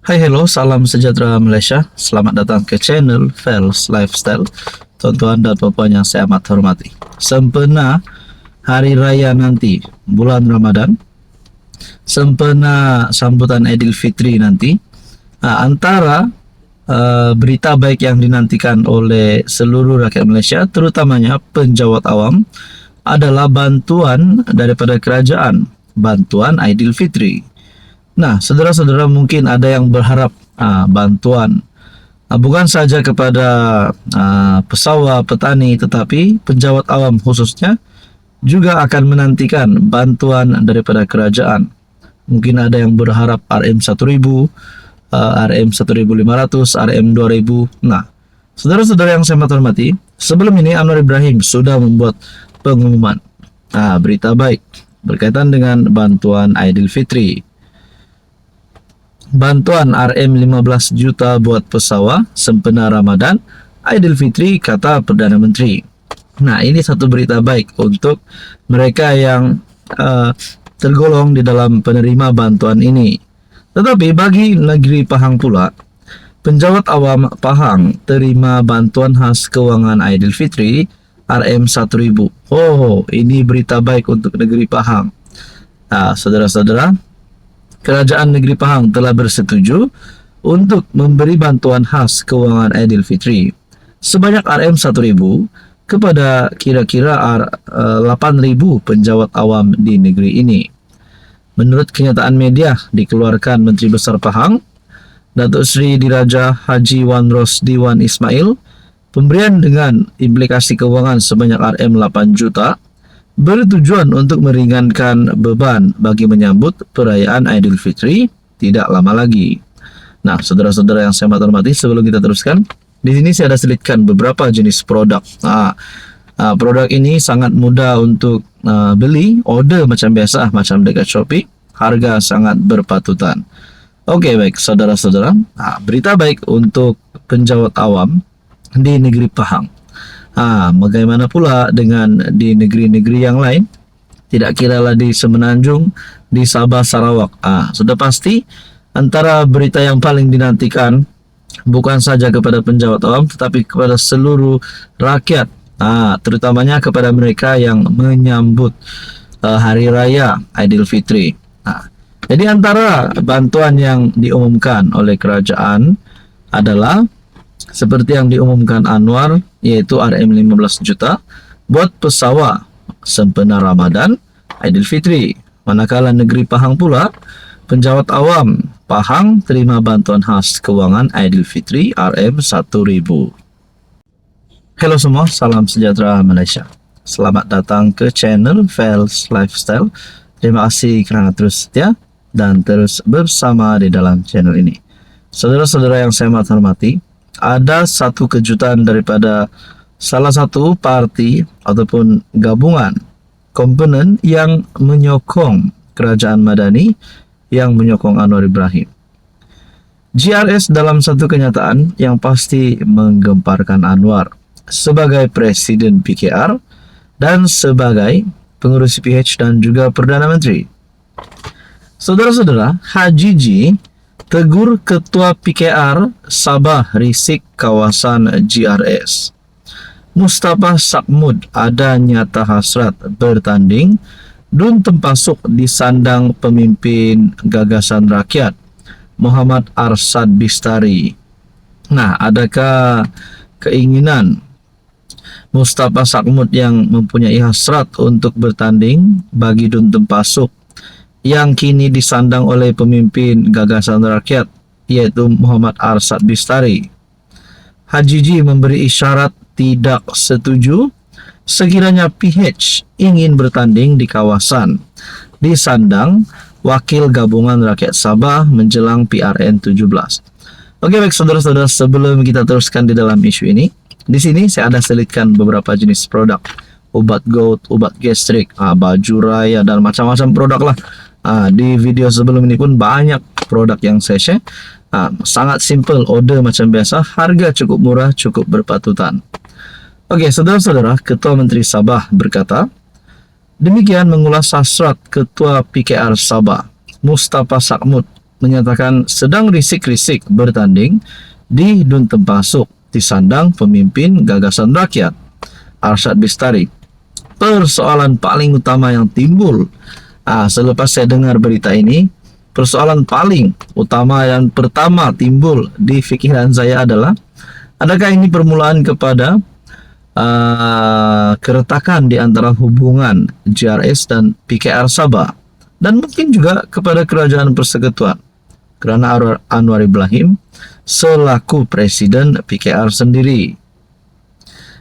Hai hello, salam sejahtera Malaysia. Selamat datang ke channel Fels Lifestyle. Tuan-tuan dan puan yang saya amat hormati. Sempena hari raya nanti, bulan Ramadan, sempena sambutan Aidil Fitri nanti, antara berita baik yang dinantikan oleh seluruh rakyat Malaysia, terutamanya penjawat awam, adalah bantuan daripada kerajaan, bantuan Aidil Fitri. Nah, saudara-saudara, mungkin ada yang berharap bantuan bukan saja kepada pesawat, petani, tetapi penjawat awam khususnya juga akan menantikan bantuan daripada kerajaan. Mungkin ada yang berharap RM1.000, RM1.500, RM2.000. Nah, saudara-saudara yang saya hormati, sebelum ini Anwar Ibrahim sudah membuat pengumuman berita baik berkaitan dengan bantuan Aidil Fitri. Bantuan RM15 juta buat pesawat sempena Ramadan Aidil Fitri, kata Perdana Menteri. Nah, ini satu berita baik untuk mereka yang tergolong di dalam penerima bantuan ini. Tetapi bagi negeri Pahang pula, penjawat awam Pahang terima bantuan khas kewangan Aidil Fitri RM1.000. Oh, ini berita baik untuk negeri Pahang. Saudara-saudara, Kerajaan Negeri Pahang telah bersetuju untuk memberi bantuan khas kewangan Aidil Fitri sebanyak RM1.000 kepada kira-kira 8.000 penjawat awam di negeri ini. Menurut kenyataan media dikeluarkan Menteri Besar Pahang, Datuk Seri Diraja Haji Wan Rosdi Wan Ismail, pemberian dengan implikasi kewangan sebanyak RM8 juta bertujuan untuk meringankan beban bagi menyambut perayaan Aidil Fitri tidak lama lagi. Nah, saudara-saudara yang saya hormati, sebelum kita teruskan, di sini saya ada selitkan beberapa jenis produk. Produk ini sangat mudah untuk beli, order macam biasa, macam dekat Shopee, harga sangat berpatutan. Oke, baik saudara-saudara, berita baik untuk penjawat awam di negeri Pahang. Bagaimana pula dengan di negeri-negeri yang lain? Tidak kiralah di Semenanjung, di Sabah, Sarawak. Sudah pasti antara berita yang paling dinantikan bukan saja kepada penjawat awam, tetapi kepada seluruh rakyat, terutamanya kepada mereka yang menyambut Hari Raya Aidil Fitri. Jadi antara bantuan yang diumumkan oleh kerajaan adalah seperti yang diumumkan Anwar, yaitu RM15 juta buat pesawat sempena Ramadan Aidil Fitri. Manakala negeri Pahang pula, penjawat awam Pahang terima bantuan khas kewangan Aidil Fitri RM1.000. Hello semua, salam sejahtera Malaysia. Selamat datang ke channel Fels Lifestyle. Terima kasih kerana terus setia dan terus bersama di dalam channel ini. Saudara-saudara yang saya hormati, ada satu kejutan daripada salah satu parti ataupun gabungan komponen yang menyokong kerajaan Madani, yang menyokong Anwar Ibrahim. GRS dalam satu kenyataan yang pasti menggemparkan Anwar sebagai Presiden PKR dan sebagai pengurus PH dan juga Perdana Menteri. Saudara-saudara, Haji G tegur Ketua PKR Sabah risik kawasan GRS. Mustafa Sakmud ada nyata hasrat bertanding dun tempasuk disandang pemimpin gagasan rakyat Muhammad Arsad Bistari. Nah, adakah keinginan Mustafa Sakmud yang mempunyai hasrat untuk bertanding bagi dun tempasuk yang kini disandang oleh pemimpin gagasan rakyat, yaitu Muhammad Arsad Bistari? Haji G memberi isyarat tidak setuju sekiranya PH ingin bertanding di kawasan disandang Wakil Gabungan Rakyat Sabah menjelang PRN 17. Oke, baik saudara-saudara, sebelum kita teruskan di dalam isu ini, di sini saya ada selitkan beberapa jenis produk. Ubat gout, ubat gastrik, baju raya, dan macam-macam produk lah. Di video sebelum ini pun banyak produk yang saya share. Sangat simple, order macam biasa, harga cukup murah, cukup berpatutan. Oke, saudara-saudara, Ketua Menteri Sabah berkata, demikian mengulas hasrat Ketua PKR Sabah, Mustafa Sakmud, menyatakan sedang risik-risik bertanding di Dun Tempasuk disandang pemimpin gagasan rakyat Arsyad Bistari. Persoalan paling utama yang timbul selepas saya dengar berita ini, persoalan paling utama yang pertama timbul di pikiran saya adalah, adakah ini permulaan kepada keretakan di antara hubungan JRS dan PKR Sabah, dan mungkin juga kepada Kerajaan Persekutuan, kerana Anwar Ibrahim selaku Presiden PKR sendiri.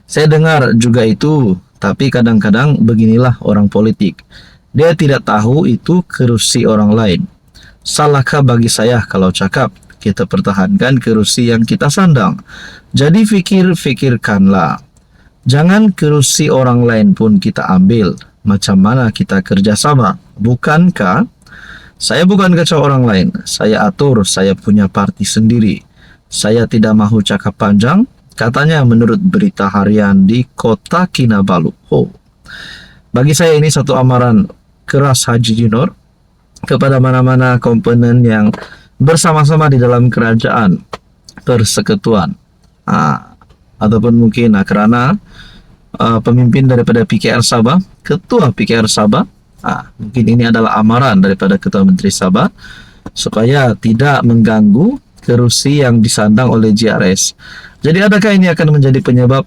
Saya dengar juga itu, tapi kadang-kadang beginilah orang politik. Dia tidak tahu itu kerusi orang lain. Salahkah bagi saya kalau cakap kita pertahankan kerusi yang kita sandang? Jadi fikirkanlah. Jangan kerusi orang lain pun kita ambil. Macam mana kita kerjasama? Bukankah saya bukan kacau orang lain? Saya atur, saya punya parti sendiri. Saya tidak mahu cakap panjang. Katanya menurut berita harian di Kota Kinabalu. Bagi saya ini satu amaran keras Haji Junor kepada mana-mana komponen yang bersama-sama di dalam Kerajaan Persekutuan. Ataupun mungkin kerana pemimpin daripada PKR Sabah, ketua PKR Sabah, mungkin ini adalah amaran daripada ketua Menteri Sabah supaya tidak mengganggu kerusi yang disandang oleh JRS. Jadi adakah ini akan menjadi penyebab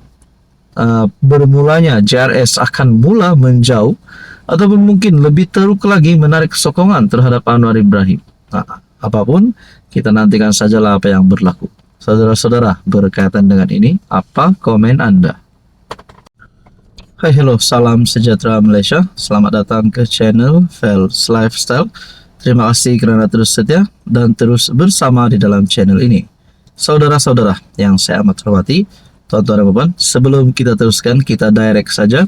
bermulanya JRS akan mula menjauh, ataupun mungkin lebih teruk lagi menarik sokongan terhadap Anwar Ibrahim? Apapun, kita nantikan sajalah apa yang berlaku. Saudara-saudara, berkaitan dengan ini, apa komen Anda? Hai, hello, salam sejahtera Malaysia. Selamat datang ke channel Fels Lifestyle. Terima kasih kerana terus setia dan terus bersama di dalam channel ini. Saudara-saudara yang saya amat hormati, tuan-tuan dan puan, sebelum kita teruskan, kita direct saja.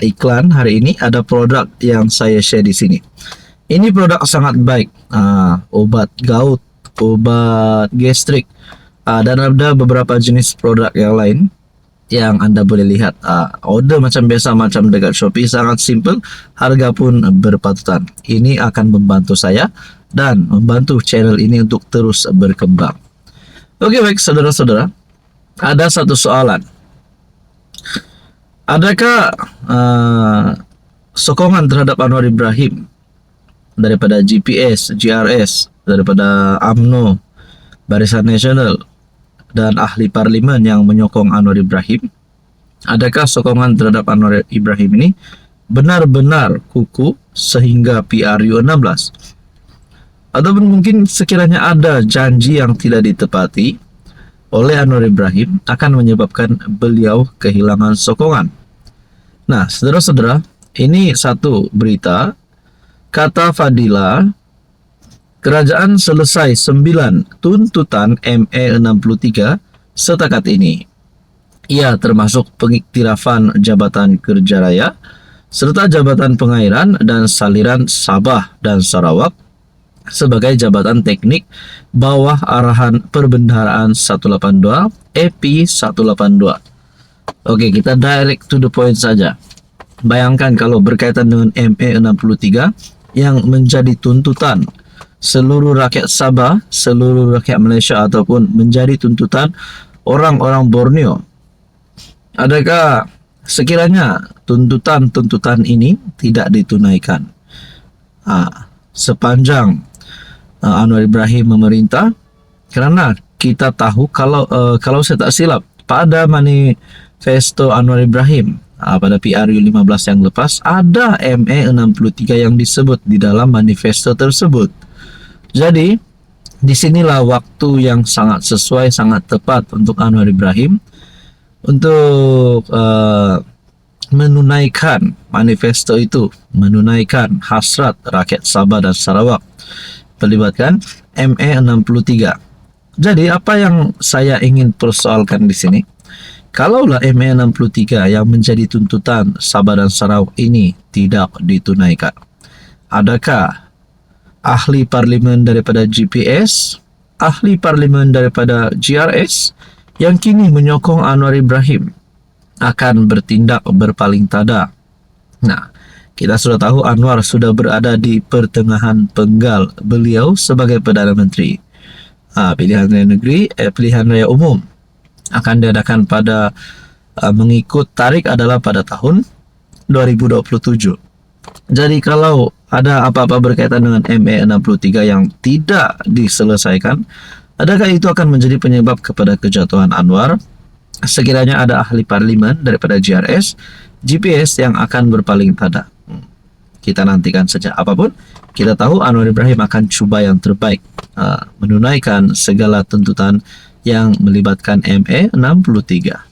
Iklan hari ini ada produk yang saya share di sini. Ini produk sangat baik. Obat gout, obat gastrik, dan ada beberapa jenis produk yang lain yang anda boleh lihat. Order macam biasa, macam dekat Shopee, sangat simple, harga pun berpatutan. Ini akan membantu saya dan membantu channel ini untuk terus berkembang. Oke, baik saudara-saudara, ada satu soalan. Adakah sokongan terhadap Anwar Ibrahim daripada GPS, GRS, daripada UMNO, Barisan Nasional, dan ahli parlimen yang menyokong Anwar Ibrahim, adakah sokongan terhadap Anwar Ibrahim ini benar-benar kukuh sehingga PRU 16? Ataupun mungkin sekiranya ada janji yang tidak ditepati oleh Anwar Ibrahim akan menyebabkan beliau kehilangan sokongan? Nah, saudara-saudara, ini satu berita. Kata Fadila, kerajaan selesai 9 tuntutan ME 63 setakat ini. Ia termasuk pengiktirafan Jabatan Kerja Raya serta Jabatan Pengairan dan Saliran Sabah dan Sarawak sebagai jabatan teknik bawah arahan Perbendaharaan 182 EP 182. Oke, kita direct to the point saja. Bayangkan kalau berkaitan dengan ME 63 yang menjadi tuntutan seluruh rakyat Sabah, seluruh rakyat Malaysia, ataupun menjadi tuntutan orang-orang Borneo. Adakah sekiranya tuntutan-tuntutan ini tidak ditunaikan sepanjang Anwar Ibrahim memerintah? Kerana kita tahu kalau saya tak silap, pada manifesto Anwar Ibrahim pada PRU 15 yang lepas, ada ME 63 yang disebut di dalam manifesto tersebut. Jadi, disinilah waktu yang sangat sesuai, sangat tepat untuk Anwar Ibrahim untuk menunaikan manifesto itu, menunaikan hasrat rakyat Sabah dan Sarawak, melibatkan ME 63. Jadi, apa yang saya ingin persoalkan di sini, kalaulah ME 63 yang menjadi tuntutan Sabah dan Sarawak ini tidak ditunaikan, adakah ahli parlimen daripada GPS, ahli parlimen daripada GRS yang kini menyokong Anwar Ibrahim akan bertindak berpaling tada? Nah, Kita sudah tahu Anwar sudah berada di pertengahan penggal beliau sebagai Perdana Menteri. Pilihan raya negeri, pilihan raya umum akan diadakan pada mengikut tarik adalah pada tahun 2027. Jadi kalau ada apa-apa berkaitan dengan ME 63 yang tidak diselesaikan, adakah itu akan menjadi penyebab kepada kejatuhan Anwar? Sekiranya ada ahli parlimen daripada GRS, GPS yang akan berpaling pada. Kita nantikan saja. Apapun, kita tahu Anwar Ibrahim akan cuba yang terbaik menunaikan segala tuntutan yang melibatkan ME 63.